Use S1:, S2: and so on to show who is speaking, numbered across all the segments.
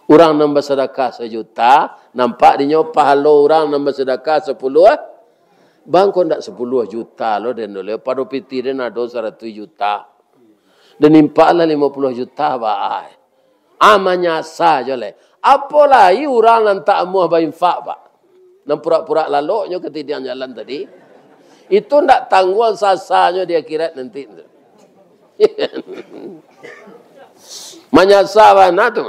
S1: Orang nambah sedekah 1 juta, nampak dia pahala orang nambah sedekah 10 bang kau ndak 10 juta lo dan dulu pada piti dia nak 100 juta. Dan impaklah 50 juta baai. Amanya saja le. Apalah orang yang tak mau berinfak pak. Nan pura-pura laloknya ketidian jalan tadi. Itu ndak tangguh sasanya di akhirat nanti. Menyasa mana tu?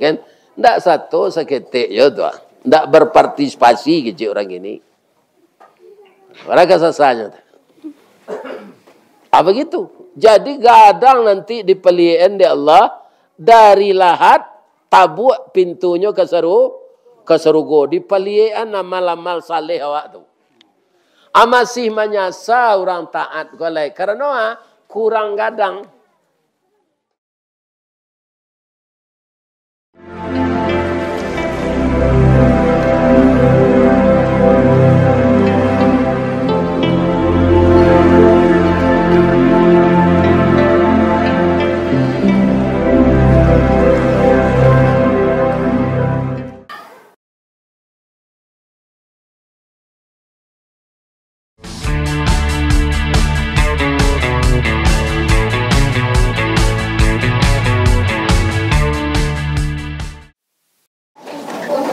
S1: Kan? Ndak satu seketik je tu. Ndak berpartisipasi kecil orang ini. Orang kesasanya. Apa gitu? Jadi gadang nanti dipeliin di Allah dari lahat tabuk pintunya ke serugo dipeliin amal-amal saleh awak tu. Masih menyasa orang taat golai karena kurang gadang.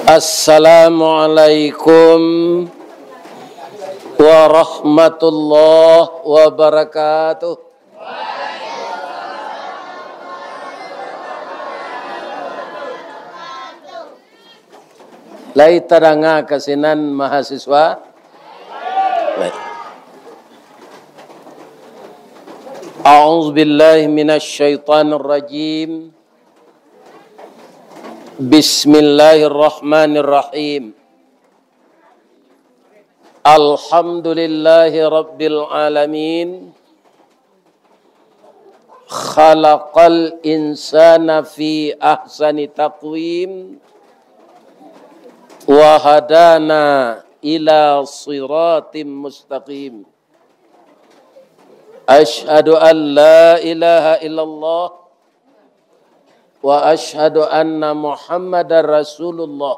S1: Assalamualaikum warahmatullahi wabarakatuh. Lai teranga kasinan mahasiswa. A'udzu billahi minasy syaithanir rajim. Bismillahirrahmanirrahim. Alhamdulillahi rabbil alamin. Khalaqal insana fi ahsani taqwim. Wa hadana ila siratim mustaqim. Ashhadu an la ilaha illallah. Wa ashhadu anna Muhammadar Rasulullah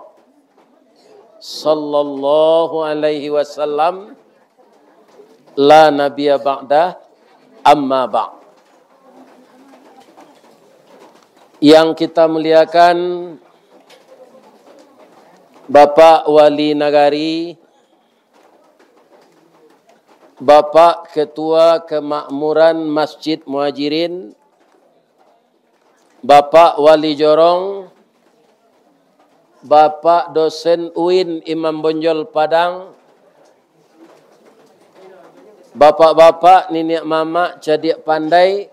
S1: sallallahu alaihi wasallam la nabiyya ba'da amma ba'. Yang kita muliakan Bapak Wali Nagari, Bapak Ketua Kemakmuran Masjid Muhajirin, Bapak Wali Jorong, Bapak Dosen UIN Imam Bonjol Padang, Bapak-bapak, Nenek Mama, Cadik Pandai,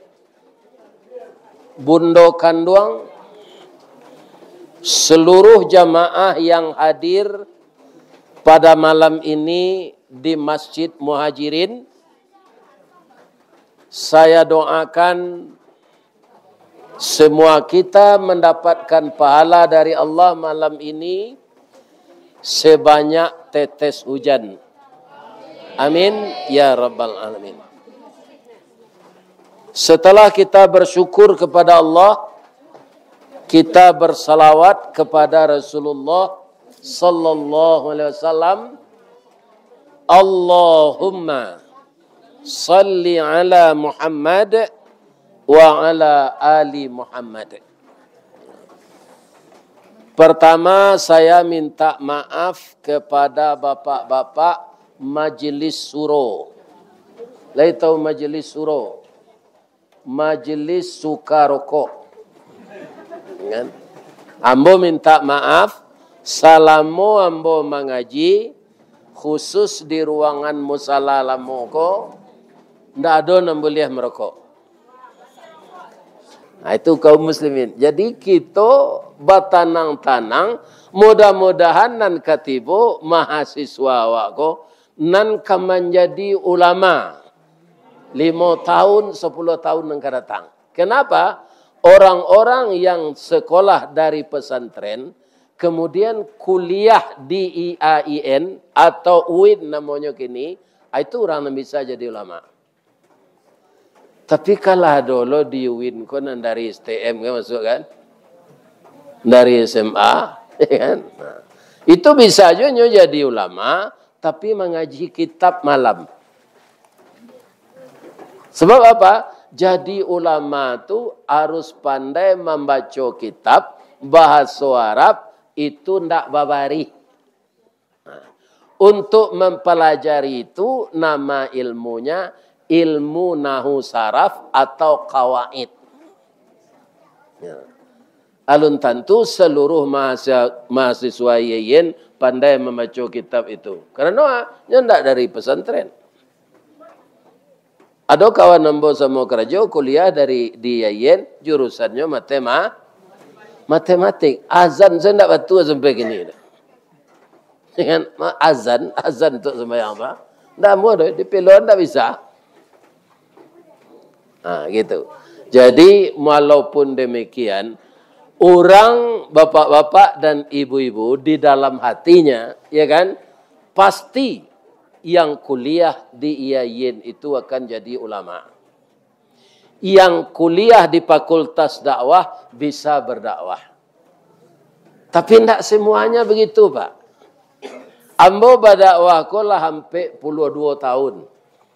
S1: Bundo Kanduang, seluruh jamaah yang hadir pada malam ini di Masjid Muhajirin, saya doakan semua kita mendapatkan pahala dari Allah malam ini sebanyak tetes hujan. Amin ya rabbal alamin. Setelah kita bersyukur kepada Allah, kita bersalawat kepada Rasulullah sallallahu alaihi wasallam. Allahumma salli ala Muhammad wa ala ali Muhammad. Pertama saya minta maaf kepada bapak-bapak Majelis Suro. Lai tahu Majelis Suro? Majelis suka rokok. Kan? Ambo minta maaf selama ambo mengaji khusus di ruangan musala lamoko ndak ada yang boleh merokok. Nah, itu kaum muslimin. Jadi kita batanang-tanang mudah-mudahan nan katibu mahasiswa wako nan menjadi ulama 5 tahun 10 tahun yang akan datang. Kenapa? Orang-orang yang sekolah dari pesantren kemudian kuliah di IAIN atau UIN namanya kini, itu orang yang bisa jadi ulama. Tapi kalau dulu di UIN konan dari STM kan masuk kan? dari SMA, ya kan? Nah, itu bisa aja jadi ulama, tapi mengaji kitab malam. Sebab apa? Jadi ulama itu harus pandai membaca kitab, bahasa Arab itu ndak babari. Untuk mempelajari itu nama ilmunya ilmu nahu saraf atau qawaid. Ya. Alun tentu seluruh mahasiswa Yeyen pandai membaca kitab itu. Karena ndak dari pesantren. Ada kawan nembo sama kerja kuliah dari di Yeyen jurusannya matematik. Azan saya ndak betul sampai gini. Dengan azan untuk sembahyang apa? Ndak mau di pelon ndak bisa. Nah, gitu. Jadi walaupun demikian, orang bapak-bapak dan ibu-ibu di dalam hatinya, ya kan, pasti yang kuliah di IAIN itu akan jadi ulama. Yang kuliah di fakultas dakwah bisa berdakwah. Tapi tidak semuanya begitu, Pak. Ambo berdakwah kolah hampir 22 tahun.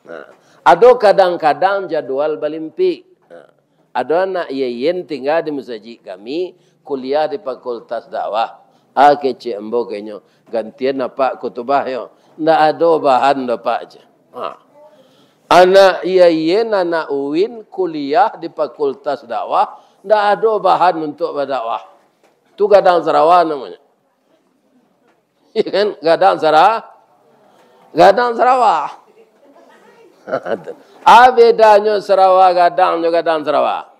S1: Nah, ada kadang-kadang jadwal balimpi. Nah, ada anak Yeyen tinggal di masjid kami, kuliah di fakultas dakwah. Kecik ambo kayaknya gantian apa kutubah yo. Ndak ada bahan dapat aja. Anak Yeyen, anak Uin kuliah di fakultas dakwah, ndak ada bahan untuk berdakwah. Itu Gadang Sarawak namanya. Ya kan? Gadang Sarawak. Bedanya Sarawak Gadang juga Gadang Sarawak.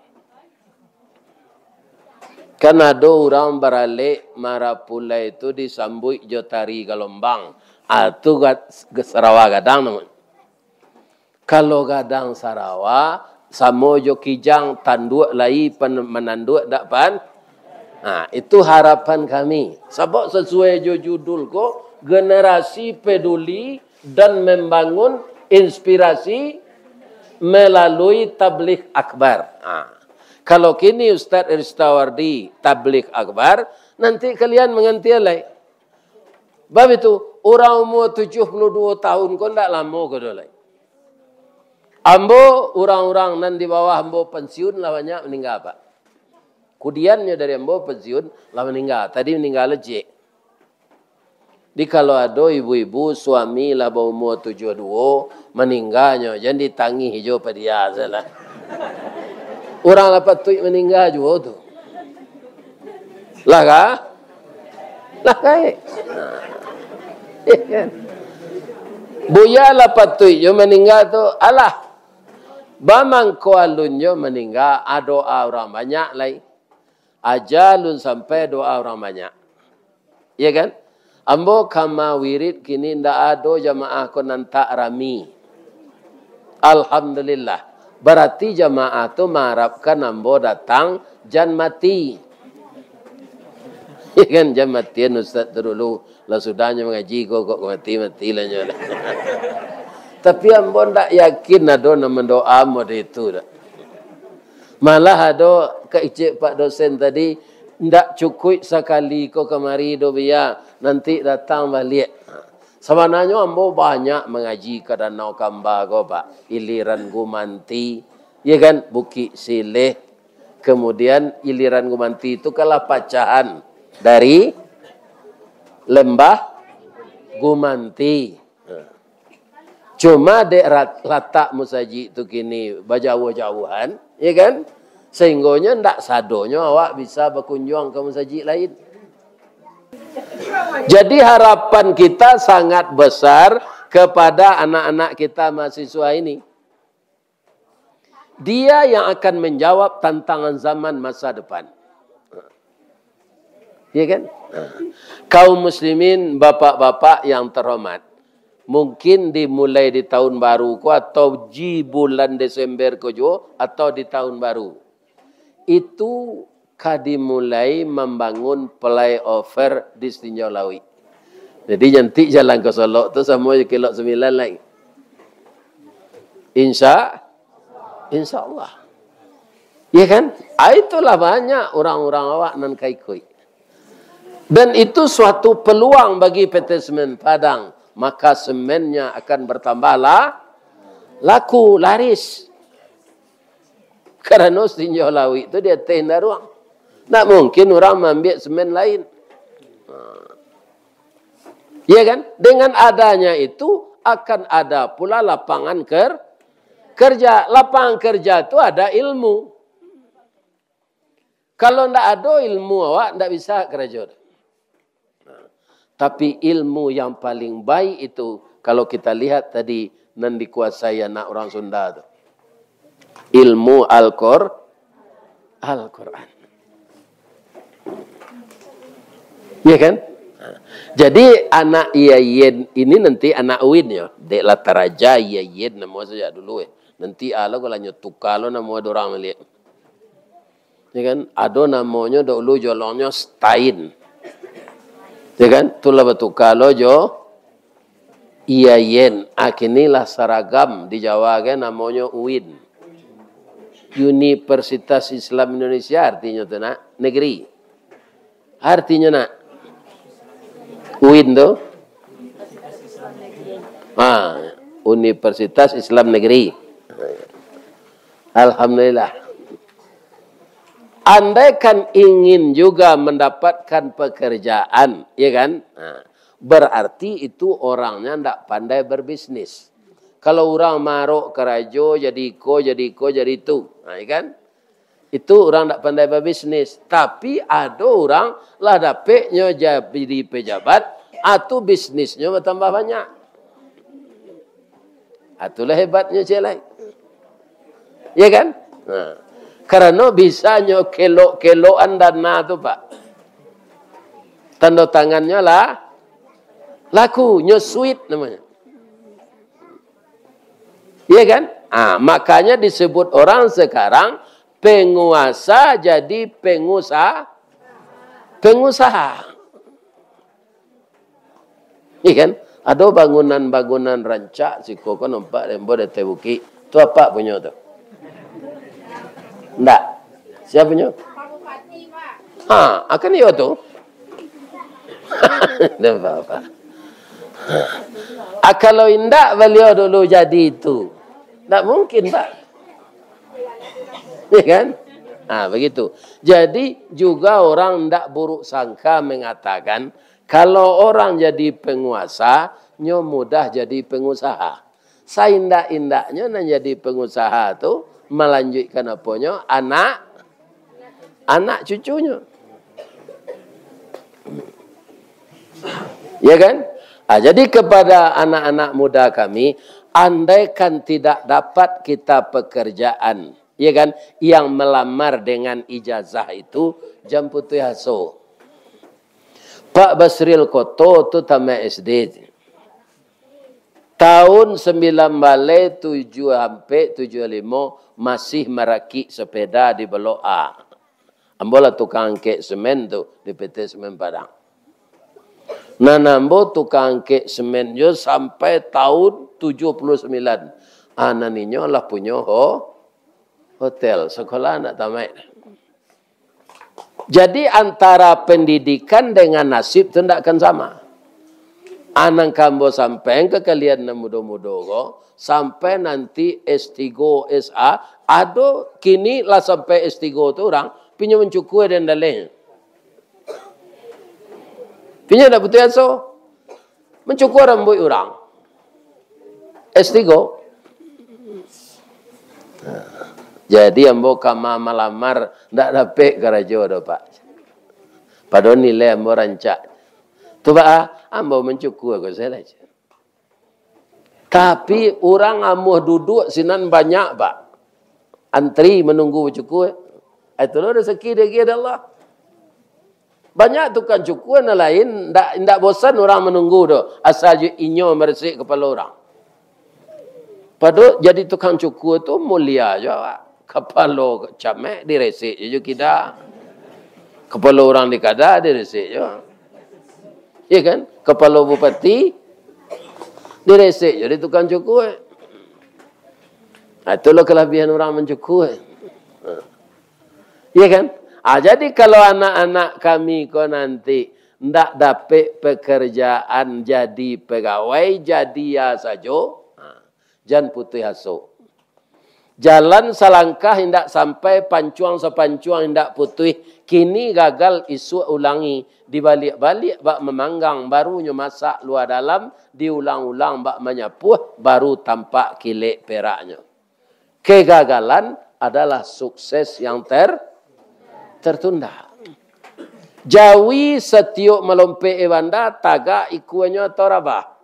S1: Kan ada orang beralik Marapula itu disambut Jotari Galombang. Itu Sarawak Gadang namanya. Kalau Gadang Sarawak sama jo kijang tanduk lai menanduk dak pan. Nah, itu harapan kami. Sebab sesuai judul kok, generasi peduli dan membangun inspirasi melalui tabligh akbar. Nah, kalau kini Ustaz Ristawardi tabligh akbar, nanti kalian menganti alai. Bab itu, orang umur 72 tahun kok tidak lama kau dolai. Ambo, orang-orang nan di bawah ambo pensiun lah banyak meninggal, Pak. Kudiannya dari ambo pensiun lah meninggal. Tadi meninggal lecek. Di kalau ada ibu-ibu suami lah berumur 72 meninggalnya, jangan ditangi hijau pada dia salah. Orang dapat tuik meninggal juga tu. Lah kah? Lah kah? Buya dapat tuik jo meninggal tu, alah. Bamang ko alunnya meninggal, doa orang banyak lagi. Ajalun sampai doa orang banyak. Ya kan? Ambo kama wirid kini ndak ada jamaah konan tak rami. Alhamdulillah. Berarti jamaah tu mengharapkan ambo datang jan mati. Ya kan jan mati Ustaz dulu lah sudahnya mengaji kok mati lah nyonya. Tapi ambo ndak yakin ada nama doa mod itu dah. Malah ada keicik Pak dosen tadi, ndak cukup sekali kau kemari do biar nanti datang balik. Sebenarnya ambo banyak mengaji ke Danau Kamba ko Pak, Iliran Gumanti, ya kan, Bukit Sileh. Kemudian Iliran Gumanti itu kalah pacahan dari Lembah Gumanti. Cuma dek latak musaji itu kini berjauh-jauhan, ya kan? Sehinggonya ndak sadonya awak bisa berkunjung ke masjid lain. Jadi harapan kita sangat besar kepada anak-anak kita mahasiswa ini. Dia yang akan menjawab tantangan zaman masa depan. Ya kan? Kaum muslimin, bapak-bapak yang terhormat. Mungkin dimulai di tahun baru ko atau di bulan Desember ko jo atau di tahun baru. Itu dimulai membangun flyover di Tinjau Lawi. Jadi nanti jalan ke Solo tu semua kilo 9 lagi. Insya Allah. Ya kan? Itulah banyak orang-orang awak nan kaikoi. Dan itu suatu peluang bagi PT Semen Padang. Maka semennya akan bertambah laku, laris. Karena tinjau lawi itu dia tenda ruang. Tak mungkin orang mengambil semen lain. Ya kan? Dengan adanya itu akan ada pula lapangan kerja. Lapangan kerja itu ada ilmu. Kalau tidak ada ilmu awak tidak bisa kerja. Tapi ilmu yang paling baik itu kalau kita lihat tadi nan dikuasai anak orang Sunda itu. Ilmu Al-Quran. Ya kan? Jadi anak Yayen ini nanti anak Win ya. Dek lataraja Yayen nama saja dulu. Nanti Allah kalau nyetukalo nama orang melihat. Ya kan? Ada namanya dulu jolongnya Stain. Ya kan? Itulah betul kalau jo Yayen. Akinilah seragam di Jawa kan namanya Win. Universitas Islam Indonesia artinya tu nak negeri. Artinya nak UIN tu. Universitas Islam Negeri. Alhamdulillah. Andai kan ingin juga mendapatkan pekerjaan, ya kan? Berarti itu orangnya tidak pandai berbisnis. Kalau orang maruk kerajo, jadi itu. Ya kan? Itu orang tak pandai berbisnis. Tapi ada orang lah dapatnya jadi pejabat, atau bisnisnya bertambah banyak. Itulah hebatnya celai. Ya kan? Karena bisanya kelok-kelokan dana tu Pak. Tanda tangannya lah laku, nyesuit namanya. Ya kan? Makanya disebut orang sekarang penguasa jadi pengusaha. Ya kan? Ada bangunan-bangunan rancak si koko nampak lembo de tebuki. Itu apa punya tu? Enggak. Siapa punya? Akan dia tu. Dah apa? Kalau indak beliau dulu jadi itu. Tak mungkin, Pak. Ya kan? Begitu. Jadi juga orang tidak buruk sangka mengatakan kalau orang jadi penguasa, nyo mudah jadi pengusaha. Saindak-indaknya nak jadi pengusaha tu melanjutkan apanya? Anak cucunya. Ya kan? Jadi kepada anak-anak muda kami, andaikan tidak dapat kita pekerjaan, ya kan, yang melamar dengan ijazah itu, jemput haso. Pak Basril Koto tu tamat SD. Tahun 97 sampai 75 masih merakit sepeda di Blok A. Ambola tukang angkek semen tu di PT Semen Padang. Nambo tukang angkek semen jo sampai tahun 79. Ananinya lah punya hotel, sekolah anak tamat. Jadi antara pendidikan dengan nasib itu tidak akan sama. Anang kambo sampai ke kalian muda-muda ko, sampai nanti S3, SA, ada kini lah sampai S3 tu orang punya mencukui dan dalih. Punya tak betul so? Mencukur rambut orang. S3. Jadi ambo kama malamar ndak dapat kerajo do Pak. Padahal nilai ambo rancak. Tu Pak, ambo mencukur ko saya aja. Tapi orang ambo duduk sinan banyak Pak. Antri menunggu mencukur. Itulah rezeki dari Allah. Banyak tukang cukur yang lain, tidak bosan orang menunggu tu. Asal inyo meresik kepala orang. Padahal jadi tukang cukur tu mulia je. Kepala camek diresik je kita. Kepala orang di kada diresik je. Ya kan? Kepala bupati diresik je di tukang cukur. Itulah kelebihan orang mencukur. Ya kan? Jadi kalau anak-anak kami ko nanti ndak dapat pekerjaan jadi pegawai, jadi ya saja. Jangan putih hasuk. Jalan selangkah hendak sampai pancuang sepancuang hendak putih. Kini gagal isu ulangi. Dibalik-balik bak memanggang. Barunya masak luar dalam. Diulang-ulang bak menyapuh. Baru tampak kilik peraknya. Kegagalan adalah sukses yang tertunda. Jawi setiuk melompe ewanda. Tagak ikuannya torabah.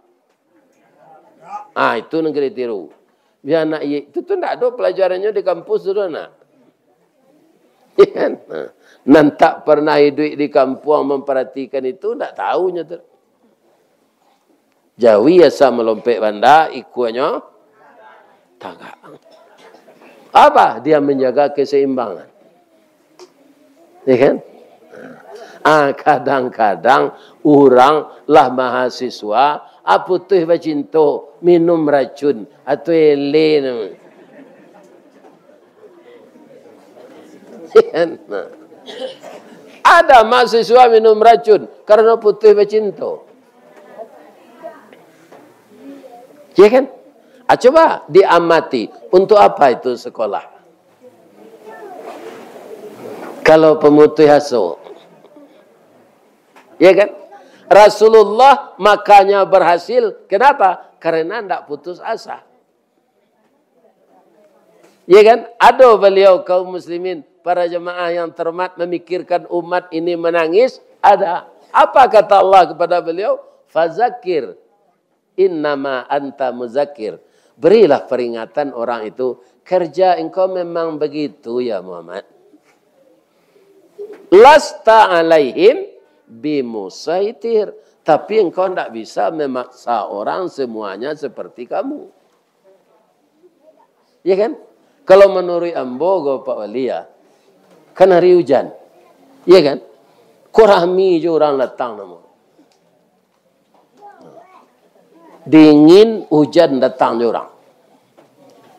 S1: Itu negeri tiru. Biar anak itu tu tak ada pelajarannya di kampus tu nak. Nantak pernah hidup di kampung memperhatikan itu, tak tahunya tu. Jawi asa melompat banda, ikuannya tagak. Apa? Dia menjaga keseimbangan. Ya kan? Kadang-kadang orang lah mahasiswa putih bacinto minum racun atau ele. Ada mahasiswa minum racun karena putih bacinto. Ya kan? Coba diamati. Untuk apa itu sekolah? Kalau pemutih hasuk. Ya kan? Rasulullah makanya berhasil. Kenapa? Karena tidak putus asa. Ya kan? Ada beliau kaum muslimin, para jemaah yang terhormat memikirkan umat ini menangis. Ada. Apa kata Allah kepada beliau? Fazakir. Innama anta muzakir. Berilah peringatan orang itu. Kerja engkau memang begitu ya Muhammad. Lasta alaihim bimusaitir. Tapi engkau tidak bisa memaksa orang semuanya seperti kamu. Ya kan? Kalau menurut ambo Pak Walia, kan hari hujan. Ya kan? Kurami je orang datang nama. Dingin hujan datang je orang.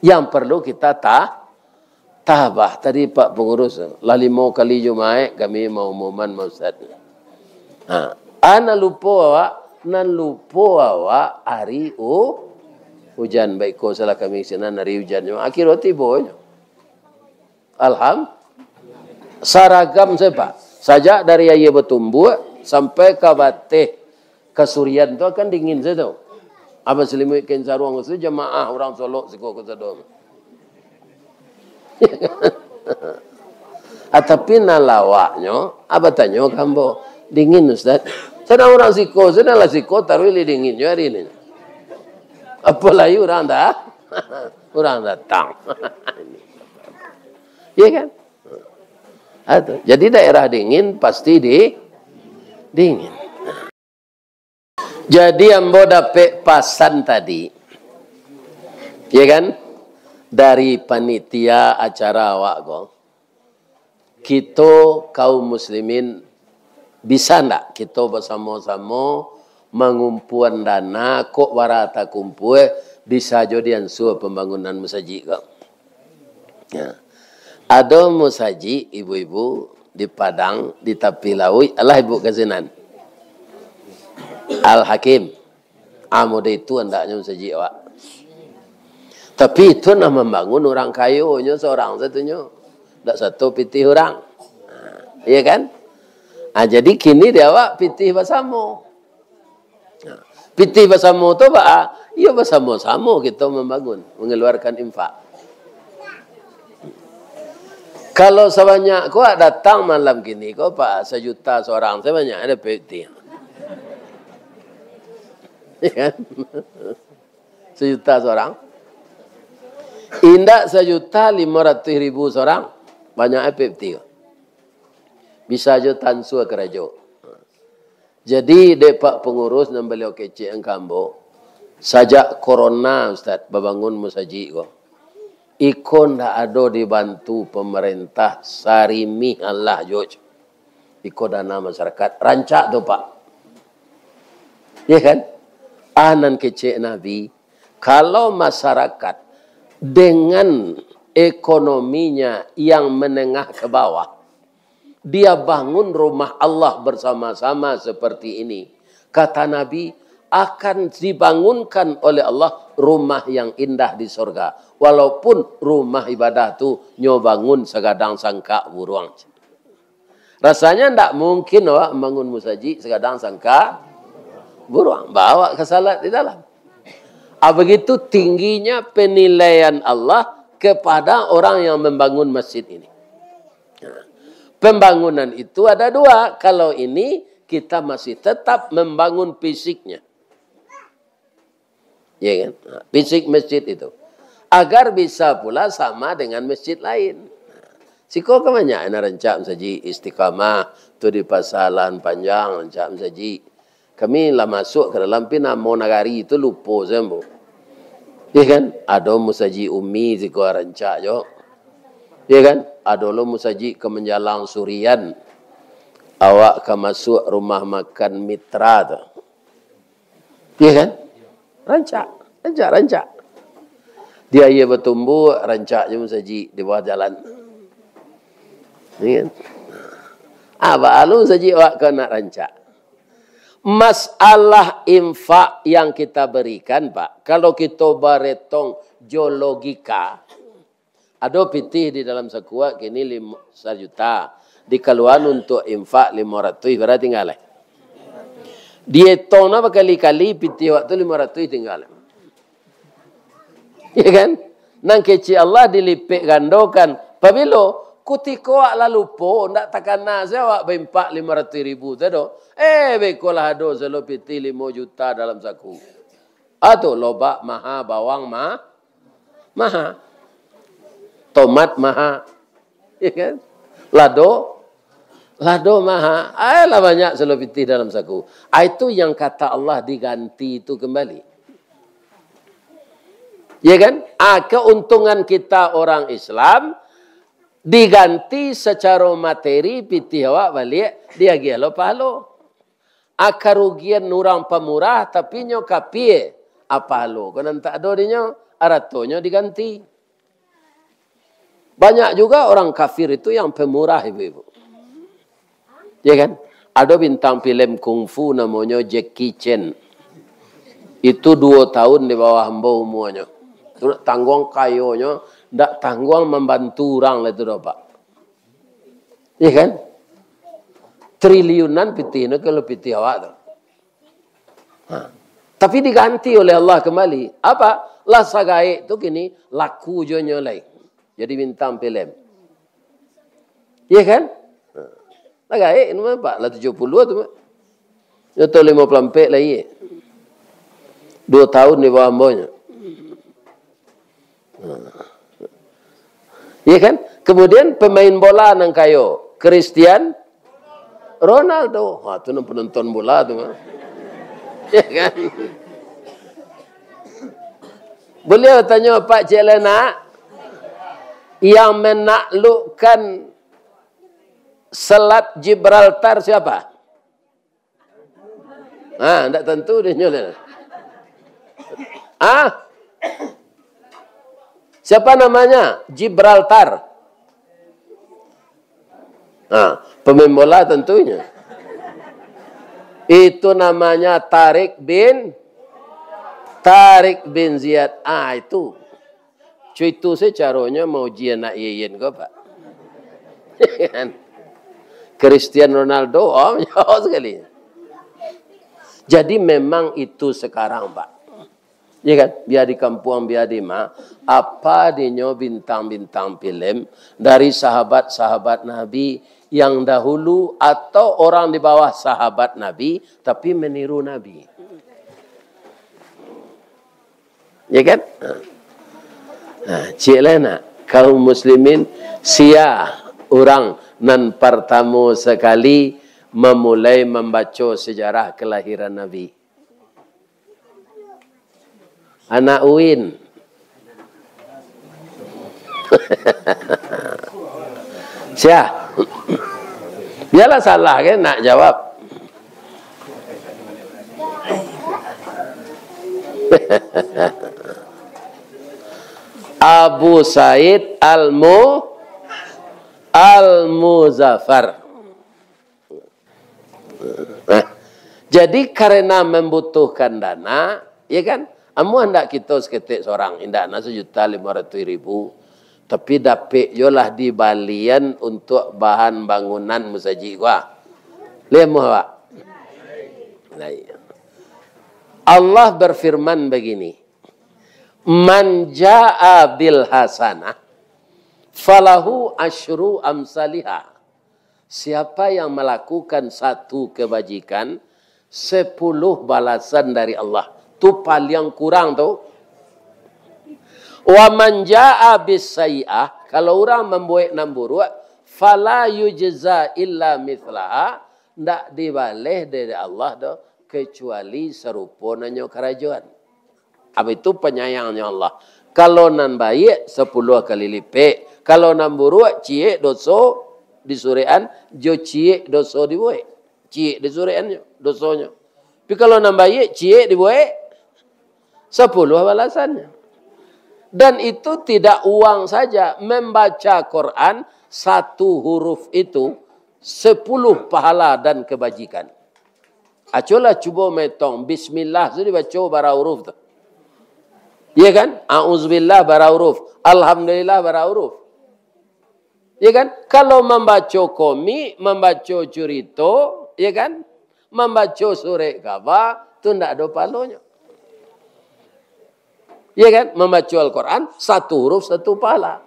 S1: Yang perlu kita tabah. Tadi Pak Pengurus, lah 5 kali Jumaat kami mau umuman Ustaz. Ana lupa awak hari hujan baik ko salah kami sana hari hujannya akhir tibonya. Saragam sebab saja dari ayah bertumbuh sampai ke bateh kesurian tu akan dingin saja. Apa selimut kain sarung itu jemaah orang Solok siko ke sadom. Tapi nalawaknya apa tanya kambo dingin Ustaz. Sedang orang siko, sedanglah siko taruh dingin je hari ini. Apalagi orang orang datang. Ya kan? Jadi daerah dingin pasti dingin. Jadi ambo dapat pasan tadi. Ya kan? Dari panitia acara awak ko. Kita kaum muslimin bisa tak kita bersama-sama mengumpulkan dana kok warata kumpul bisa jadi ansur pembangunan masjid kau. Ya. Ada masjid ibu-ibu di Padang di tepi laut Allah ibu kazinan. Al-Hakim. Amuda itu hendaknya masjid awak. Tapi itu nak membangun orang kayunya seorang satunya. Tak satu pitih orang. Iya kan? Jadi kini dia awak pitih bersama. Pitih bersama tu apa? Ya bersama-sama kita membangun, mengeluarkan infak. Kalau sebanyak kau datang malam kini, kau pak 1 juta seorang, sebanyak ada pitih. Ya kan? 1 juta seorang. Indak 1.500.000 seorang, banyak pitih. Bisa je tansur kerajaan. Jadi depak pengurus dan beliau kecil yang kambo. Sajak corona Ustaz membangun masjid ko. Ikon dah ada dibantu pemerintah sarimi Allah joj. Ikon dana masyarakat rancak tu Pak. Ya kan? Anan kecil Nabi. Kalau masyarakat dengan ekonominya yang menengah ke bawah. dia bangun rumah Allah bersama-sama seperti ini. Kata Nabi, akan dibangunkan oleh Allah rumah yang indah di surga. Walaupun rumah ibadah tu nyobangun segadang sangka buruang. Rasanya tidak mungkin awak membangun musaji segadang sangka buruang. Bawa ke salat di dalam. Begitu tingginya penilaian Allah kepada orang yang membangun masjid ini. Pembangunan itu ada dua. Kalau ini kita masih tetap membangun fisiknya. Ya kan? Fisik masjid itu. Agar bisa pula sama dengan masjid lain. Siko kebanyak yang rencak saji istiqamah tu di pasalan panjang rencak saji. Kami lah masuk ke dalam pina mau nagari itu lupa sembuh. Ya kan? Ada musaji umi siko rencak jo. Ya kan? Ada lo musaji ke menjalang surian. Awak ke masuk rumah makan mitra tu. Ya kan? Rancak. Dia ia bertumbuh rancak je musaji di bawah jalan. Ya kan? Balu saja awak kena rancak. Masalah infak yang kita berikan, Pak. Kalau kita baretong geologika, ada pitih di dalam sekuat kini 1 juta. Dikaluan untuk infak 500 berarti tinggal. Dia tona berkali-kali pitih waktu 500 tinggal. Ya kan? Nang kecil Allah dilipik gandokan. Pabilo kutiko lalu po, ndak takana saya awak berempat 500,000 tado. Bekolah ado selo piti 5 juta dalam saku. Atau lobak maha, bawang maha. Tomat maha. Ya kan? Lado maha. Lah banyak selo piti dalam saku. Itu yang kata Allah diganti itu kembali. Ya kan? Keuntungan kita orang Islam diganti secara materi piti awak balik dia gelo palo. Kerugian orang pemurah tapi nyo kapie apalo. Kalau tak ada dinyo aratonyo diganti. Banyak juga orang kafir itu yang pemurah ibu-ibu. Ya kan? Ada bintang film kungfu namanya Jackie Chan. Itu 2 tahun di bawah hamba umurnya. Tanggung kayonya, ndak tanggung membantu orang lah itu Pak. Iya kan? Triliunan pitih ini kalau pitih awak tu. Tapi diganti oleh Allah kembali. Apa? Lah sagai tu kini laku jo nyolai. Jadi bintang film. Iya kan? Sagai ini apa? Lah 70 tu. Itu 54 lagi. 2 tahun di bawah hambanya. Ya kan? Kemudian pemain bola nang kayo Cristiano Ronaldo. Tu nang penonton bola tu. Ya kan? Beliau tanya Pak Cik Lena, yang menaklukkan Selat Gibraltar siapa? Tak tentu dia nyoleh. Siapa namanya? Gibraltar. Pemain bola tentunya. Itu namanya Tariq bin Ziyad. Itu. Itu secaranya mau ujian nak yeyen kau Pak. Cristiano Ronaldo, jauh sekali. Jadi memang itu sekarang Pak. Ya kan? Biar di kampung, biar di apa dinyo bintang-bintang film dari sahabat-sahabat Nabi yang dahulu atau orang di bawah sahabat Nabi tapi meniru Nabi. Ya kan? Cik Lena, kaum muslimin sia orang nan pertama sekali memulai membaca sejarah kelahiran Nabi. Anak Uin. Siap. Biarlah salah kan nak jawab. Abu Said Al-Muzaffar. Nah, jadi karena membutuhkan dana, ya kan? Amu hendak kita seketik seorang, hendak na 1.500.000, tapi dapet yolah di balian untuk bahan bangunan musaji gua. Lemu Pak. Nah, iya. Allah berfirman begini. Man jaa bil hasanah falahu asyru amsalihah. Siapa yang melakukan satu kebajikan, 10 balasan dari Allah. Tu paling kurang tu. Wa man jaa bis sayi'ah, kalau orang membuat 6 buruk, fala yujza illa mithlaha, ndak dibalih dari Allah tu kecuali serupa nanyo kerajaan. Apa itu penyayangnya Allah. Kalau nan baik 10 kali lipat. Kalau nan buruk cie dosa di surean, jo cie dosa dibuat. Cie di sureannya dosanya. Tapi kalau nan baik cie dibuat 10 balasannya. Dan itu tidak uang saja. Membaca Quran 1 huruf itu 10 pahala dan kebajikan. Acolah cuba metong bismillah tu dibaca bara huruf tu. Ya kan? Auzubillah bara huruf, alhamdulillah bara huruf. Ya kan? Kalau membaca komik, membaca cerita, ya kan? Membaca surat khabar tu ndak ada pahalanya. Ya kan? Membaca Al-Quran 1 huruf 1 pahala.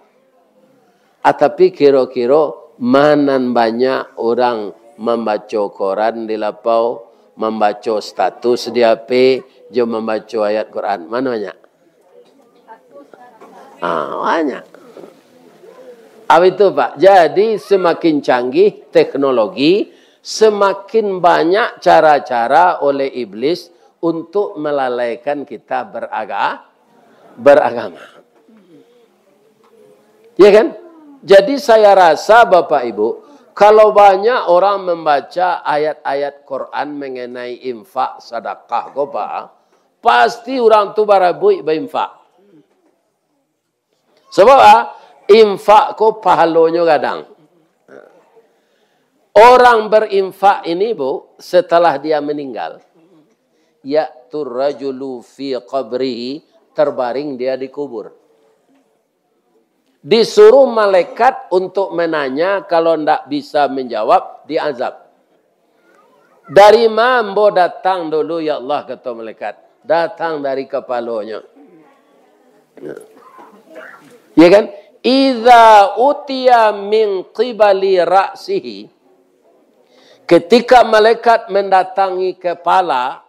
S1: Tapi kira-kira mana banyak orang membaca Quran di lapau, membaca status di HP, jom membaca ayat Quran. Mana banyak? Banyak. Apa itu Pak? Jadi semakin canggih teknologi, semakin banyak cara-cara oleh iblis untuk melalaikan kita beragama. Ya kan? Jadi saya rasa Bapak Ibu, kalau banyak orang membaca ayat-ayat Quran mengenai infak, sedekah, Pak, pasti orang tu barabui berinfak. Sebab infak ko pahalanya kadang. Orang berinfak ini Bu, setelah dia meninggal, ya'tur rajulu fi qabrihi, terbaring dia di kubur. Disuruh malaikat untuk menanya, kalau tidak bisa menjawab, diazab. Dari mana datang dulu ya Allah, kata malaikat. Datang dari kepalanya. Ya kan? Idza utiya min qibali ra'sihi. Ketika malaikat mendatangi kepala,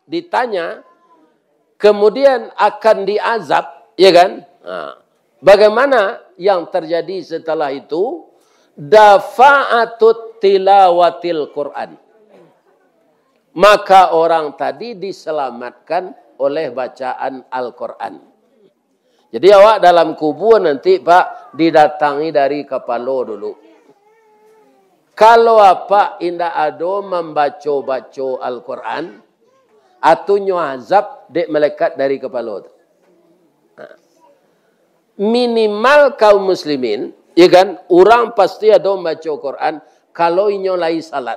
S1: ditanya, kemudian akan diazab, ya kan? Bagaimana yang terjadi setelah itu? Dafa'atut tilawatil Quran. Maka orang tadi diselamatkan oleh bacaan Al-Quran. Jadi awak dalam kubur nanti Pak didatangi dari kepala dulu. Kalau apa indah ada membaca-baca Al-Quran, atau nyazab dek malaikat dari kepala itu. Minimal kaum muslimin, ya kan, orang pasti ada membaca Quran kalau inyo lai salat.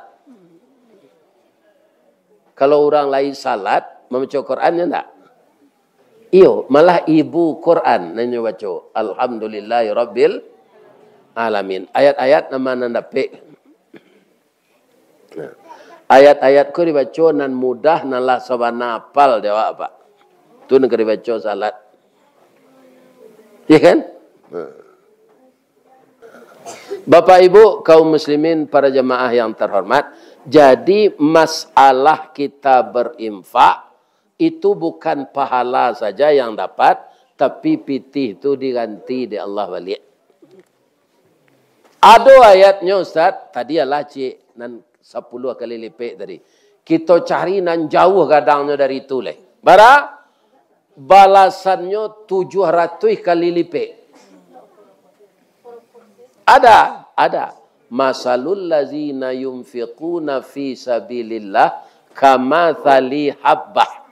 S1: Kalau orang lai salat, membaca Quran ya enggak? Iyo, malah ibu Quran nanyo baca. Alhamdulillahi Rabbil Alamin. Ayat-ayat nama nandape. Ayat-ayat ku dibaca nan mudah nan lah sabana apal dewa Pak. Tu nak dibaca salat. Ya kan? Bapak Ibu kaum muslimin para jemaah yang terhormat, jadi masalah kita berinfak itu bukan pahala saja yang dapat, tapi pitih itu diganti di Allah balik. Ada ayatnya Ustaz, tadi adalah cik nan 10 kali lipat tadi. Kita cari nan jauh kadangnya dari itu leh. Bara balasannya 700 kali lipat. Ada. Masalul lazina yunfiquna fi sabilillah kamathali habbah.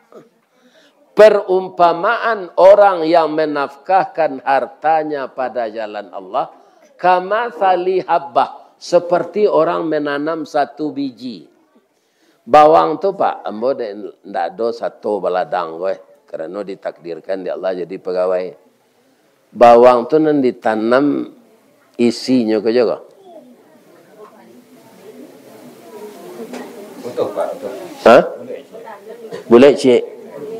S1: Perumpamaan orang yang menafkahkan hartanya pada jalan Allah, kamathali habbah, seperti orang menanam 1 biji. Bawang tu Pak, ambo ndak ada satu baladang gue. Karena ditakdirkan di Allah jadi pegawai. Bawang tu nan ditanam isinya ke juga.
S2: Betul Pak, betul.
S1: Hah? Boleh cik.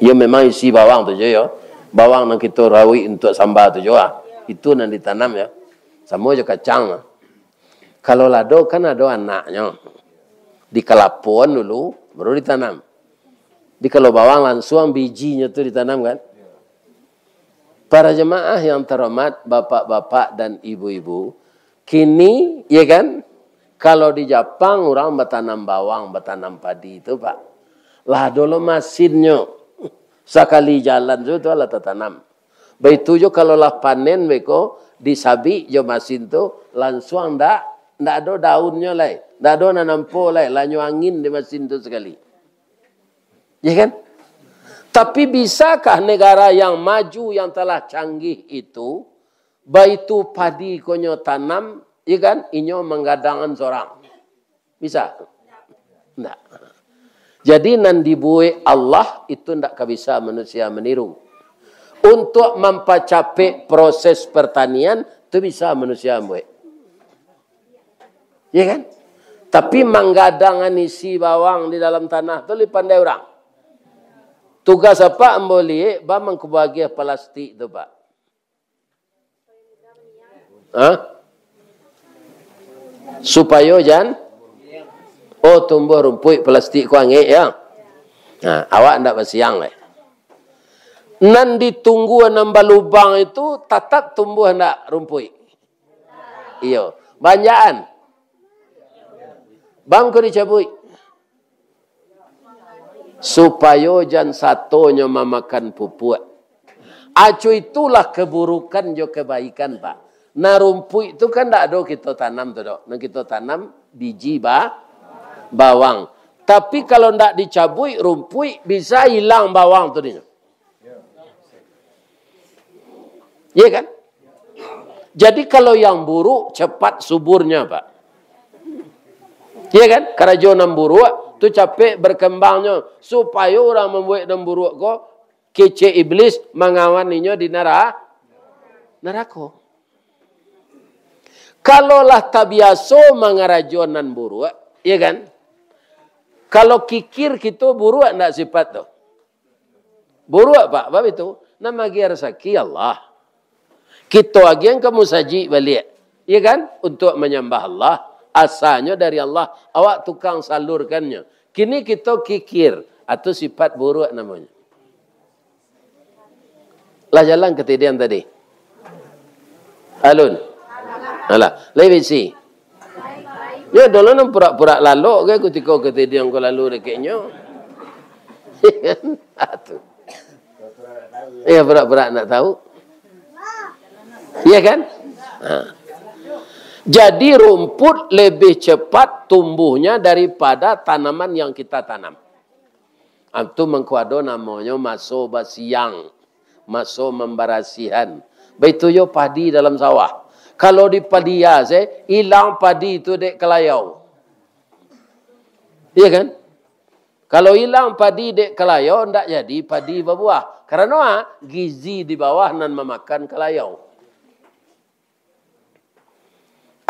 S1: Ya memang isi bawang tu je ya. Bawang yang kita rawi untuk sambal tu juga. Itu yang ditanam ya. Sama je kacang. Kalau lado kan ada anaknya. Di kelapon dulu baru ditanam. Di kalau bawang langsung bijinya tu ditanam kan. Para jemaah yang terhormat, bapak-bapak dan ibu-ibu, kini ya kan, kalau di Jepang orang bertanam bawang, bertanam padi itu Pak. Lah dulu mesinnya. Sekali jalan tu lah tertanam. Begitu juga kalau lah panen beko disabi jo mesin tu langsung ndak ada daunnya lah. Ndak ada nanampo lah, lanyu angin di mesin tu sekali. Ya kan? Tapi bisakah negara yang maju yang telah canggih itu baitu padi konyo tanam, ya kan? Inyo menggadangan seorang. Bisa? Enggak. Jadi nan dibuat Allah itu tidak bisa manusia meniru. Untuk mempercapai proses pertanian itu bisa manusia buat. Ya kan? Tapi menggadangan isi bawang di dalam tanah itu lebih pandai orang. Tugas apa amboli? Ba mengkubagia plastik itu Pak. Hah? Supaya jangan tumbuh rumput plastik ku angin ya. Nah, awak ndak bersiang lah. Nan ditunggu nambah lubang itu tetap tumbuh ndak rumput. Iyo, banyakan. Bang ku dicabut. Supaya jangan satunya memakan pupuk. Acu itulah keburukan jo kebaikan Pak. Nah rumput itu kan ndak ada kita tanam tu dok. Nah kita tanam biji bawang. Tapi kalau ndak dicabut rumput bisa hilang bawang tu dia. Iya kan? Jadi kalau yang buruk cepat suburnya Pak. Iya kan? Kerajonan buruk tu capek berkembangnya supaya orang membuat dan buruk kok kece iblis mengawaninya di neraka. Kalaulah tak biasa mengarajonan buruk, iya kan? Kalau kikir kita buruk enggak sifat tu. Buruk Pak, bab itu nama dia rezeki Allah. Kita lagi yang kamu saji balik, iya kan? Untuk menyembah Allah. Asalnya dari Allah, awak tukang salurkannya. Kini kita kikir atau sifat buruk namanya. Lah jalan ketidian tadi. Alun. Alah, lebih si. Ya dulu nam pura-pura lalu ke ketika ketidian ko lalu dekeknya. Atuh. Ya pura-pura nak tahu. Iya kan? Nah. Jadi rumput lebih cepat tumbuhnya daripada tanaman yang kita tanam. Itu mengkuado namanya maso basiang. Maso membarasihan. Begitu yo padi dalam sawah. Kalau di padi ya, hilang padi itu dek kelayau. Iya kan? Kalau hilang padi dek kelayau, tidak jadi padi berbuah. Karena gizi di bawah nan memakan kelayau.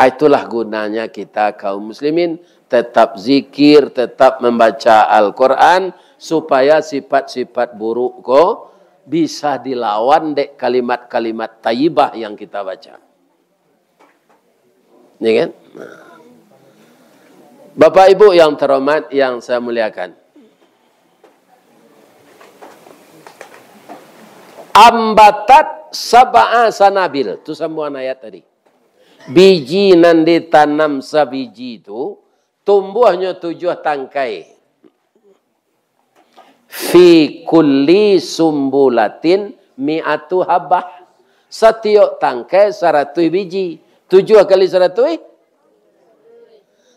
S1: Itulah gunanya kita kaum muslimin tetap zikir, tetap membaca Al-Quran supaya sifat-sifat buruk ko bisa dilawan dek kalimat-kalimat tayyibah yang kita baca. Ini kan? Bapak Ibu yang terhormat yang saya muliakan. Ambatat sab'a sanabil. Itu semua ayat tadi. Biji nan ditanam sabiji itu tumbuhnya 7 tangkai. Fi kulli sumbulatin mi'atu habah. Setiap tangkai 100 biji. 7 kali 100?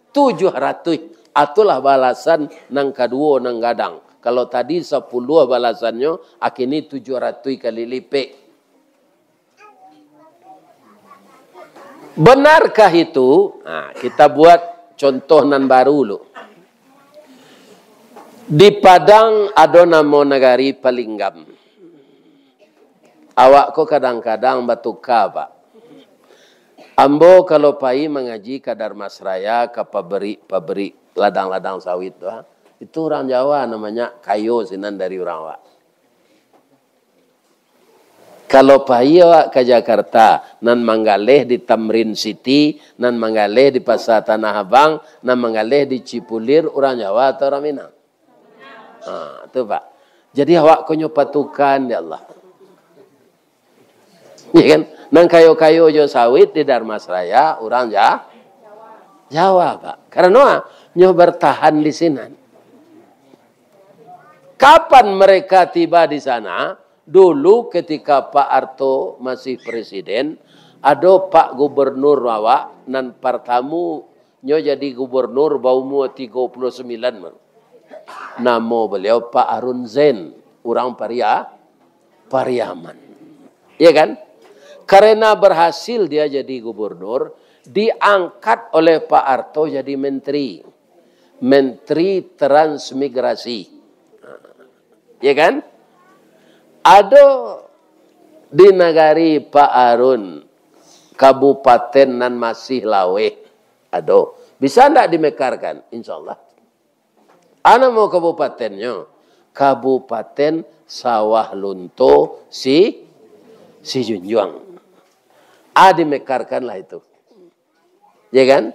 S1: 700. Itulah balasan nang kedua nang gadang. Kalau tadi 10 balasannya, akhirnya 700 kali lipat. Benarkah itu? Nah, kita buat contoh nan baru dulu. Di Padang ada nama negari Palinggam. Awak ko kadang-kadang batuka, Pak. Ambo kalau pai mengaji ke Darmasraya, ke pabrik ladang-ladang sawit tu, itu orang Jawa namanya kayo sinan dari orang awak. Kalau pai awak ke Jakarta, nan manggaleh di Tamrin City, nan manggaleh di Pasar Tanah Abang, nan manggaleh di Cipulir, orang Jawa atau orang Minang? Tu Pak. Jadi awak konyo patukan ya Allah. Ya kan? Nang kayo-kayo jo sawit di Darmasraya, orang Jawa, Pak. Karena nyo bertahan di sini. Kapan mereka tiba di sana? Dulu ketika Pak Harto masih presiden, ada Pak Gubernur awak, nan pertamu nyo jadi gubernur baumu 39. Nama beliau Pak Harun Zain, orang Pariaman. Iya kan? Karena berhasil dia jadi gubernur, diangkat oleh Pak Harto jadi menteri. Menteri Transmigrasi. Ya kan? Ada di negari Pak Harun, kabupaten nan masih lawe. Ada. Bisa tidak dimekarkan? Insya Allah. Ana mau kabupatennya. Kabupaten Sawah Lunto si Junjuang. Dimekarkanlah itu. Ya kan?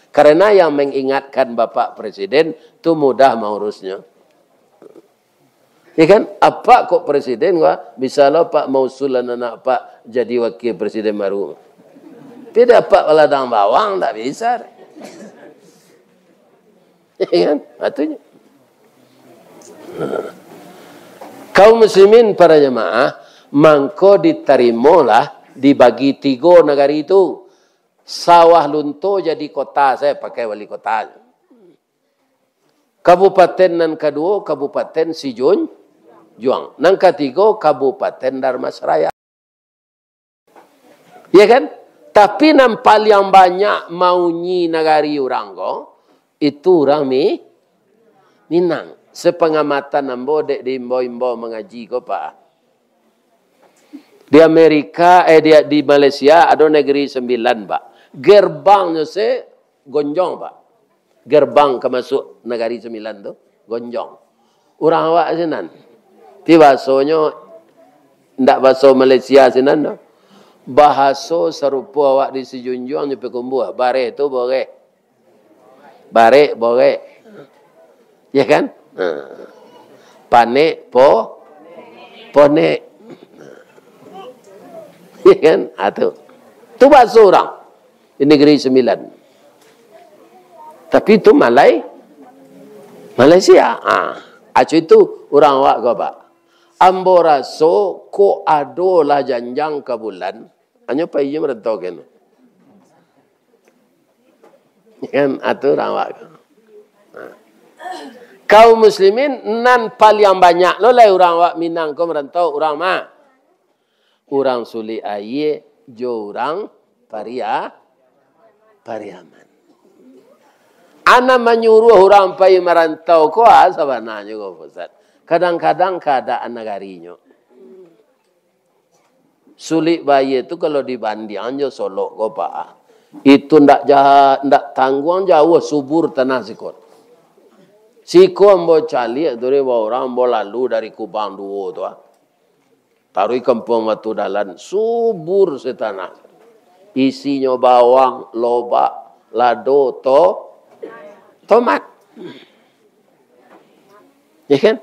S1: Karena yang mengingatkan Bapak Presiden itu mudah mengurusnya. Ya kan? Apa kok Presiden bisa lo Pak mausulan anak Pak jadi wakil Presiden baru. Tidak Pak ladang bawang tak bisa. Ya kan? Atunya. Kaum muslimin para jemaah, mangko diterimalah dibagi 3 negari itu. Sawah Lunto jadi kota, saya pakai wali kota. Kabupaten nan kedua, Kabupaten Juang. Nan ketiga, Kabupaten Darmasraya. Ya kan? Tapi nan paling banyak maunyi negari orang itu orang Minang. Sepengamatan nambo dek di imbo-imbo mengaji ko Pak. Di Amerika, di Malaysia ada negeri 9, Pak. Gerbangnya gonjong, Pak. Gerbang ke masuk negeri 9 tu gonjong. Orang awak sinan. Ti bahasanya ndak bahasa Malaysia sinan tu. Bahasa serupa awak di Sijunjuang nyepe kumbuh. Bare tu boleh. Bare boleh. Ya kan? Panek pone. Ya kan? Itu bahasa orang di negeri 9. Tapi itu Malaysia. Acu itu orang awak kau Pak. Ambo raso ko ado lah janjang ke bulan. Hanya Pak Iyam rentau kan. Kan? Itu orang awak kau. Kaum muslimin nan paling banyak lo lah orang awak Minang ko merantau orang orang Suli Aye jo orang Pariaman. Ana menyuruh orang pai merantau ko sabananya ko Ustaz. Kadang-kadang keadaan negarinya. Suli Baye itu kalau dibanding jo Solo ko Pak. Itu ndak tangguang jauh subur tanah sikot. Siko ambo cali dore orang ambo lalu dari Kubang duo tu taruh kampung Batu Dalan subur setanah. Isinya bawang, lobak, lado, tomat. Ya kan?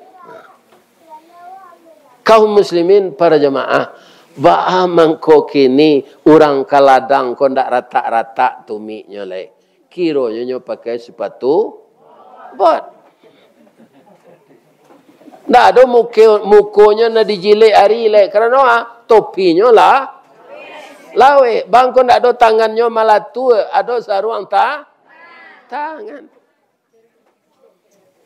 S1: Kaum muslimin para jemaah, ba'a mangko kini orang kaladang ko ndak rata-rata tumiknya le. Kironya nyo pakai sepatu bot. Ndak ada mukonya na dijilek hari le karena topinya lah lawe. Bangko ndak ada tangannya malah tua, ada sarung tangan.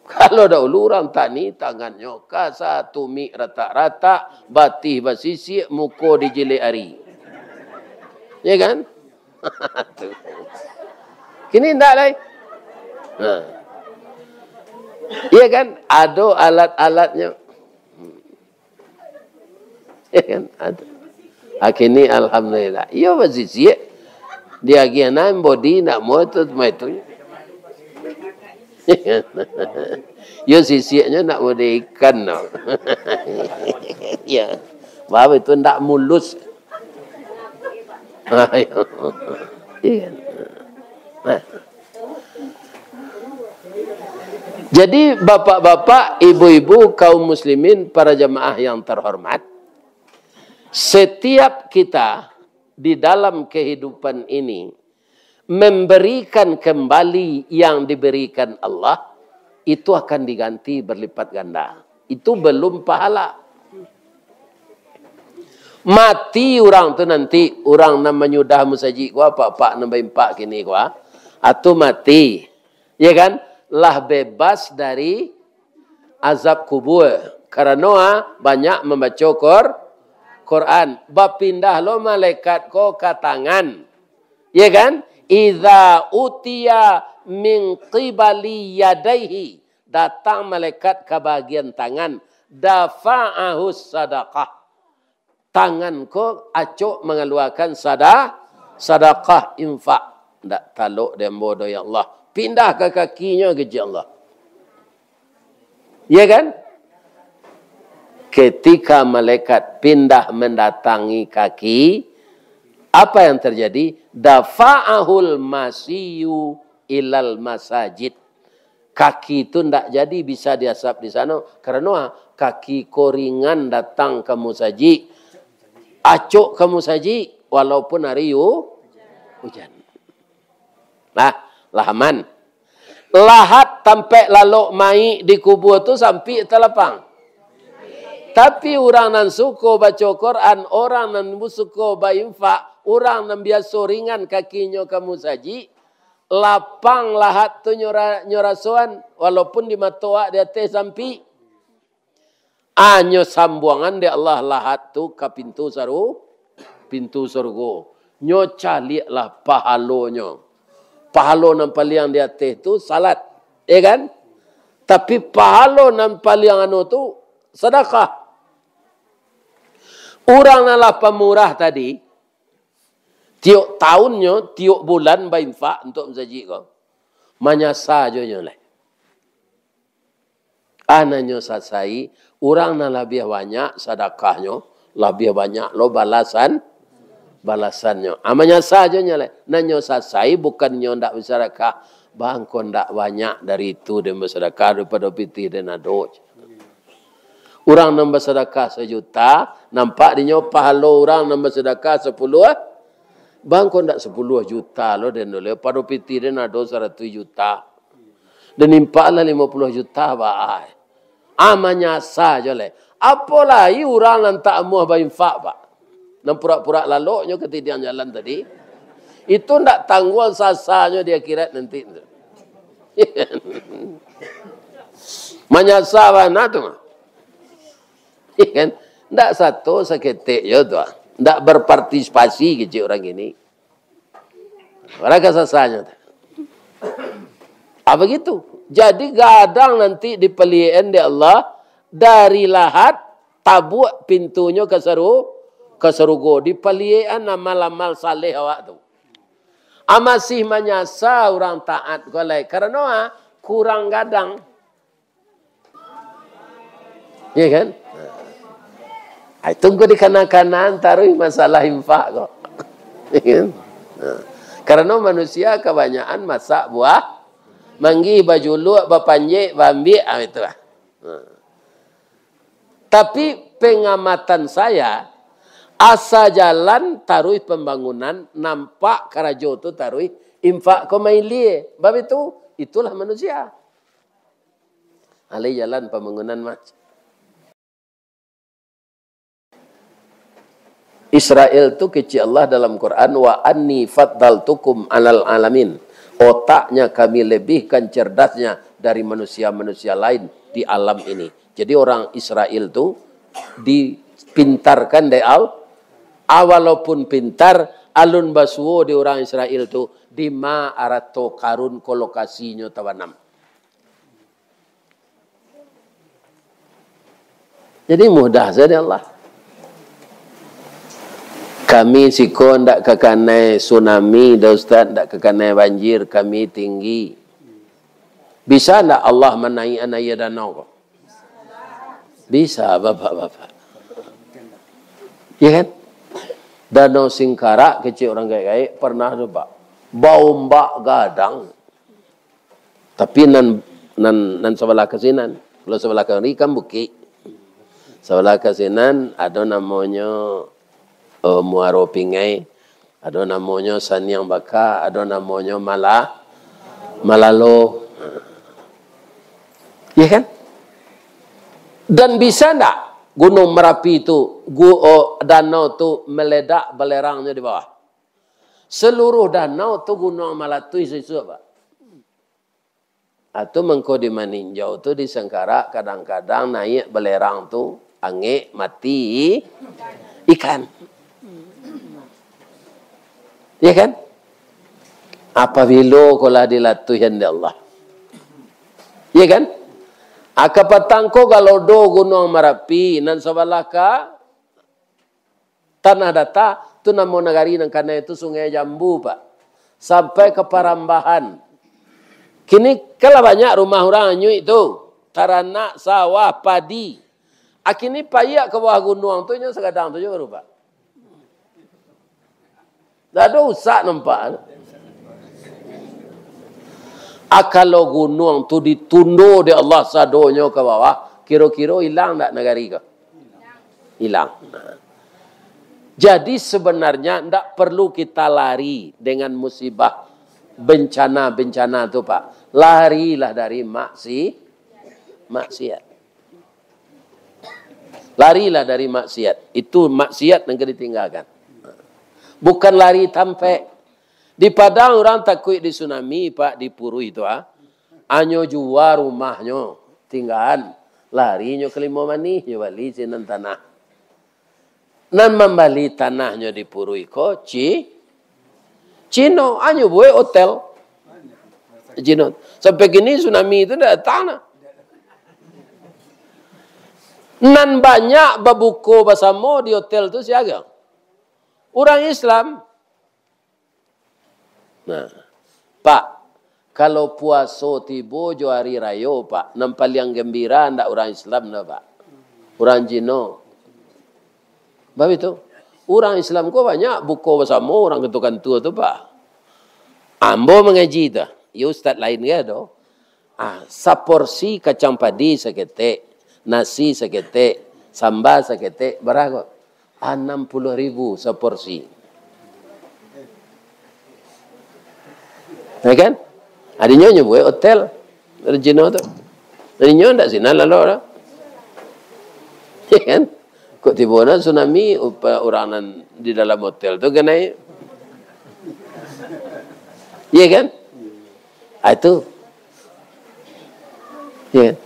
S1: Kalau dahulu orang tani tangannya kasa tumi rata-rata, batih basisi, muko dijilek hari. Ya kan? Kini ndak lah. Iya kan? Ada alat-alatnya. Iya kan? Ada. Akhirnya alhamdulillah. Iya masih siap. Dia gina body nak mau itu itu. Yo sisinya nak mau ikan no. Ya. Bawa itu ndak mulus. Iya. Jadi bapak-bapak, ibu-ibu, kaum muslimin, para jamaah yang terhormat, setiap kita di dalam kehidupan ini memberikan kembali yang diberikan Allah, itu akan diganti berlipat ganda. Itu belum pahala. Mati orang tu nanti, orang nak menyudah musaji gua, pak nambahin pak kini gua, atau mati, ya kan? Lah bebas dari azab kubur. Karena banyak membaca Quran. Bapindah lo malaikat ko ke tangan. Ya kan? Idza utiya min qibali yadaihi. Datang malaikat ke bagian tangan. Dafa'ahu sadaqah. Tangan ko acuk mengeluarkan sadaqah infak. Tak taluk dan bodoh ya Allah. Pindah ke kakinya ke Allah. Ya kan? Ketika malaikat pindah mendatangi kaki, apa yang terjadi? Dafa'ahul masiyu ilal masajid. Kaki itu tidak jadi bisa diasap di sana. Karena kaki koringan datang ke musaji. Acuk ke musaji. Walaupun hari hujan. Nah. Lahaman. Lahat sampai lalu mai di kubur tu sampai terlepang. Tapi orang nan suko baca Quran, orang nan suko bainfak, orang nan biasa ringan kakinya kamu saji, lapang lahat tu nyorasuan, walaupun di matoak dia teh sampai. Anyo sambuangan dia Allah lahat tu ke pintu surga. Nyo calilah pahalonya. Pahalo nan paling di atas tu salat, ya kan? Tapi pahalo nan paling anu tu sedekah. Orang nalah pemurah tadi, tiap tahunnya, tiap bulan bainfak untuk mensaji kau. Manyasa aja nyoleh. Anaknya sasai, orang nak lebih banyak sedekahnya, lebih banyak lo balasannya. Amanya saja nyale. Nanyo sasai bukannya ndak bersedekah. Bang kau ndak banyak dari itu dan bersedekah daripada pitih dan adoj. Orang yang bersedekah 1 juta, nampak dia pahala orang yang bersedekah 10. Bang kau ndak 10 juta lo dan oleh pada pitih dan adoj 100 juta. Dan nimpaklah 50 juta bah. Amanya saja le. Apalagi orang yang tak mau berinfak pak. Dan pura-pura laloknya ketidian jalan tadi. Itu tidak tangguh sasanya di akhirat nanti. Menyasa mana tu? Tidak satu seketik je tu. Tidak berpartisipasi kecil orang ini. Mereka sasanya. Apa gitu? Jadi gadang nanti dipelihan di Allah. Dari lahat tabuk pintunya ke surga dipelian amal-amal saleh awak tu. Masih menyasa orang taat golai karena kurang gadang. Ya kan? Tunggu di kanan-kanan taruh masalah infak kok. Ya kan? Karena manusia kebanyakan masak buah, manggi baju luak, bapanjek, bambi, itulah. Tapi pengamatan saya asa jalan taruh pembangunan, nampak karajo tu taruh infak ko maili. Bab itulah manusia. Alai jalan pembangunan mas. Israel tu kecil Allah dalam Quran wa anni faddaltukum alal alamin. Otaknya kami lebihkan cerdasnya dari manusia-manusia lain di alam ini. Jadi orang Israel tu dipintarkan dari walaupun pintar, alun basuo di orang Israel tu di ma arato karun kolokasinya tawanam. Jadi mudah saja Allah. Kami siko ndak kekanai tsunami, dah Ustaz, ndak kekanai banjir, kami tinggi. Bisa ndak Allah menaik air danau? Bisa, bapak-bapak. Ya kan? Danau Singkarak, kecil orang gaya-gaya, pernah tu pak. Bau mbak gadang. Tapi nan sebelah kesinan. Kalau sebelah kiri kan bukit. Sebelah kesinan ada namanya Muaro Pingai. Ada namanya Sanyang Baka. Ada namanya Malalo. Ya kan? Dan bisa tak Gunung Merapi itu, danau itu meledak belerangnya di bawah? Seluruh danau itu Gunung Malatui sesuatu pak. Atau mengko di Maninjau itu di Sengkarak kadang-kadang naik belerang tu angin mati ikan. Ya kan? Apabila kalau dilatuhan di Allah. Ya kan? Aka patangko kalau do Gunung Merapi nan sebelah ka Tanah Datar tu namo negari nang kana itu Sungai Jambu pak. Sampai ke Parambahan. Kini kalau banyak rumah orang anyu itu, taranak, sawah, padi. Akini payak ke bawah gunung tu nya segadang tu juga rupa. Dah ada usah nampak. Kalau gunung tu ditundo di Allah sadonya ke bawah, kira-kira hilang tak negari ke? Hilang. Jadi sebenarnya tak perlu kita lari dengan musibah bencana-bencana tu pak. Larilah dari maksiat. Larilah dari maksiat. Itu maksiat yang kena ditinggalkan. Bukan lari tampe. Di Padang orang takut di tsunami pak, di Puru itu anyo jual rumahnya, tinggalan larinya ke Limau Manis, nyo bali sinan tanah. Nan membali tanahnya di Puru iko Cino anyo buat hotel. Cino sampai gini tsunami itu dah tanah. Nan banyak babuko basamo di hotel tu siaga. Orang Islam. Nah, Pak, kalau puasa tiba jo hari raya, Pak, nan paling gembira ndak orang Islam dah, Pak. Orang Cina. Bapak itu, orang Islam kok banyak buka bersama orang ketua-ketua tu, Pak. Ambo mengaji dah. Ya ustaz lain ke do. Saporsi kacang padi seketek, nasi seketek, sambal seketek, berapa? 60.000 seporsi. Ya kan? Adanya buat hotel dari Cina tu. Adanya ndak sini lalu lah. Ya kan? Kok tiba-tiba tsunami orang nan di dalam hotel tu kena. Ya kan? Itu. Ya.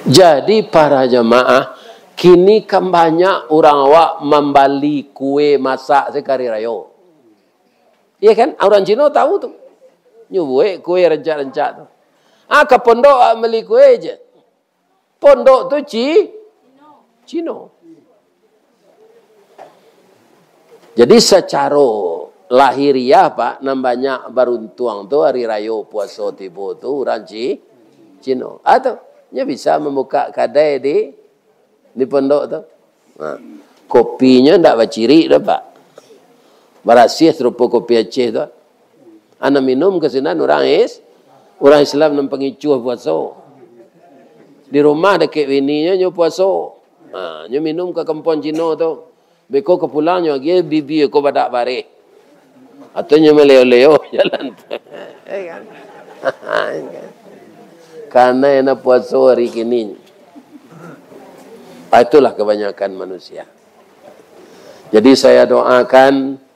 S1: Jadi para jemaah kini kan banyak orang awak membali kue masak sekali raya. Iya kan? Orang Cina tahu tu. Nyubuh kue rencak-rencak tu. Ke pondok beli kue je. Pondok tu Cina. Jadi secara lahiriah Pak, banyak beruntung tu hari raya puasa tiba tu orang Cina. Atau nya bisa membuka kedai di pondok tu. Kopinya ndak berciri dah Pak. Berasih serupa kopi Aceh tu. Ana minum ke sini orang Islam nan pengicuh puasa. Di rumah dekat bininya nyo puasa. Nyo minum ke kampung Cina tu. Beko ke pulang nyo lagi bibi ko badak bare. Atau nyo meleo-leo jalan. Karena ena puasa hari kini. Itulah kebanyakan manusia. Jadi saya doakan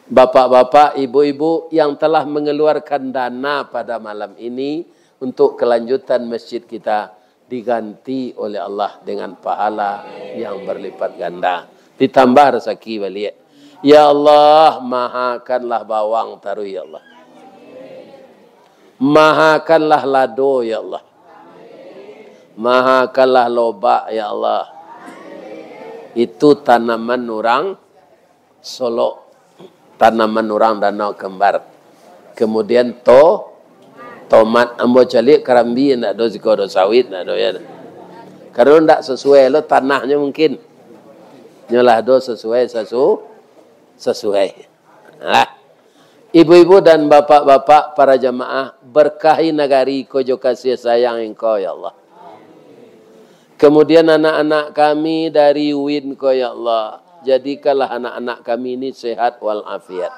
S1: bapak-bapak, ibu-ibu yang telah mengeluarkan dana pada malam ini untuk kelanjutan masjid kita diganti oleh Allah dengan pahala yang berlipat ganda. Ditambah rezeki balik. Ya Allah, mahakanlah bawang taruh ya Allah. Mahakanlah lado ya Allah. Maha kalah loba ya Allah. Itu tanaman orang Solo, tanaman orang Danau Kembar. Kemudian tomat ambo calik karambi ndak do ziko do sawit ndak do ya. Karena ndak sesuai lo tanahnya mungkin. Nyolah do sesuai sesuai. Nah, ibu-ibu dan bapak-bapak para jamaah, berkahi nagari ko jo kasih sayang engkau ya Allah. Kemudian anak-anak kami dari UIN ko ya Allah. Jadikanlah anak-anak kami ini sehat walafiat.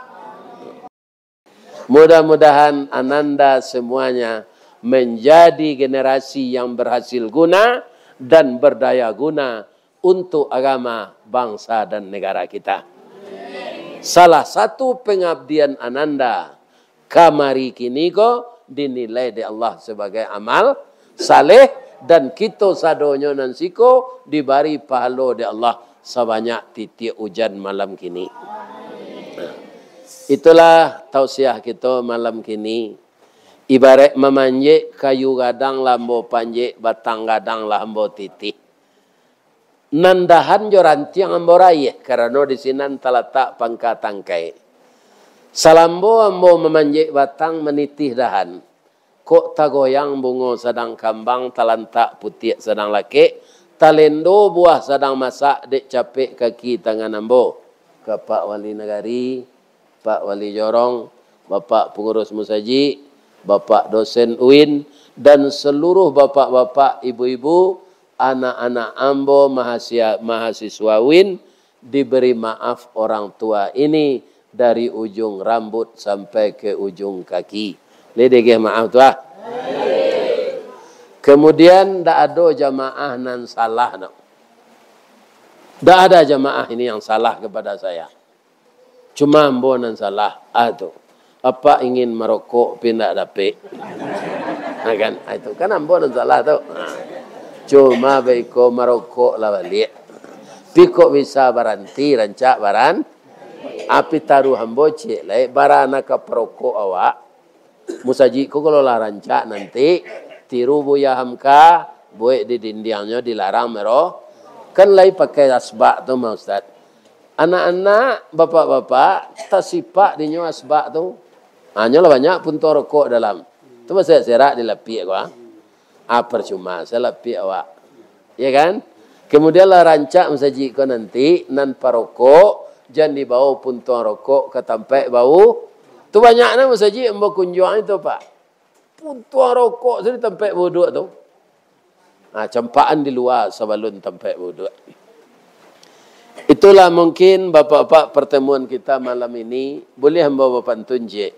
S1: Mudah-mudahan ananda semuanya menjadi generasi yang berhasil guna dan berdaya guna untuk agama, bangsa dan negara kita. Salah satu pengabdian ananda kamari kini ko dinilai di Allah sebagai amal saleh. Dan kita sadonyo nansiko diberi pahala di Allah sebanyak titik hujan malam kini. Nah, itulah tausiah kita malam kini. Ibarat memanjek kayu gadang lambo panjek batang gadang lambo titik. Nandahan jo rantiang ambo rayeh karena di sini terletak pangkat tangkai. Salambo ambo memanjek batang menitih dahan. Kok tagoyang bungo sedang kambang talantak putih sedang laki. Talendo buah sedang masak dek capek kaki tangan ambo. Ke Pak Wali Negari, Pak Wali Jorong, Bapak Pengurus Musaji, Bapak dosen UIN, dan seluruh bapak-bapak, ibu-ibu, anak-anak ambo, mahasiswa UIN, diberi maaf orang tua ini dari ujung rambut sampai ke ujung kaki. Ledegeh maaf tuah. Kemudian tak ada jamaah nan salah. Tak ada jamaah ini yang salah kepada saya. Cuma ambo nan salah. Itu. Apa ingin merokok pindah dapet. Nah, kan? Itu kan ambo nan salah tu. Cuma beko merokok lah balik. Piko bisa baranti rancak baran. Api taruh ambo cik lai barana ke perokok awak. Musaji ko kalau lah rancak nanti tiru buya hamka buat di dindingnya dilarang mero kan lai pakai asbak tu mau Ustaz. Anak-anak bapak-bapak tasipak dinyo asbak tu. Hanya lah banyak punto rokok dalam. Tu saya serak dilapik gua. Percuma saya lapik awak. Ya kan? Kemudian lah rancak musaji ko nanti nan parokok jangan dibawa punto rokok ke tempat bau. Tu banyaknya musaji embo kunjuang itu Pak. Puntuang rokok sini tempat wuduk tu. Campaan di luar sebelum tempat wuduk. Itulah mungkin bapak-bapak pertemuan kita malam ini. Boleh embo bapak tunjuk.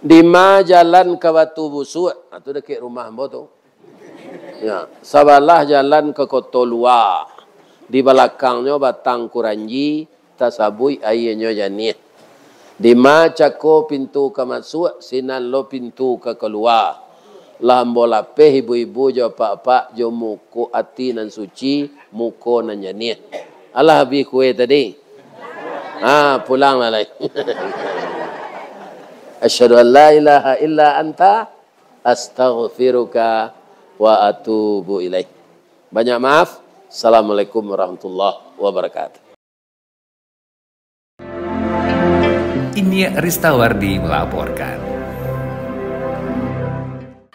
S1: Di ma jalan ke Batu Busuk. Itu dekat rumah embo tu. Ya, sabalah jalan ke Kota Luar. Di belakangnya batang kuranji, tasabui airnya janih. Di macako pintu ke masuk, sinan lo pintu ke keluar. Lambo lapeh ibu-ibu jo pak-pak jo muko ati nan suci, muko nan janih. Allah habis kue tadi. Pulang lah lagi. Asyhadu an la ilaha illa anta astaghfiruka wa atubu ilaik. Banyak maaf. Assalamualaikum warahmatullahi wabarakatuh.
S2: Ini Ristawardi melaporkan.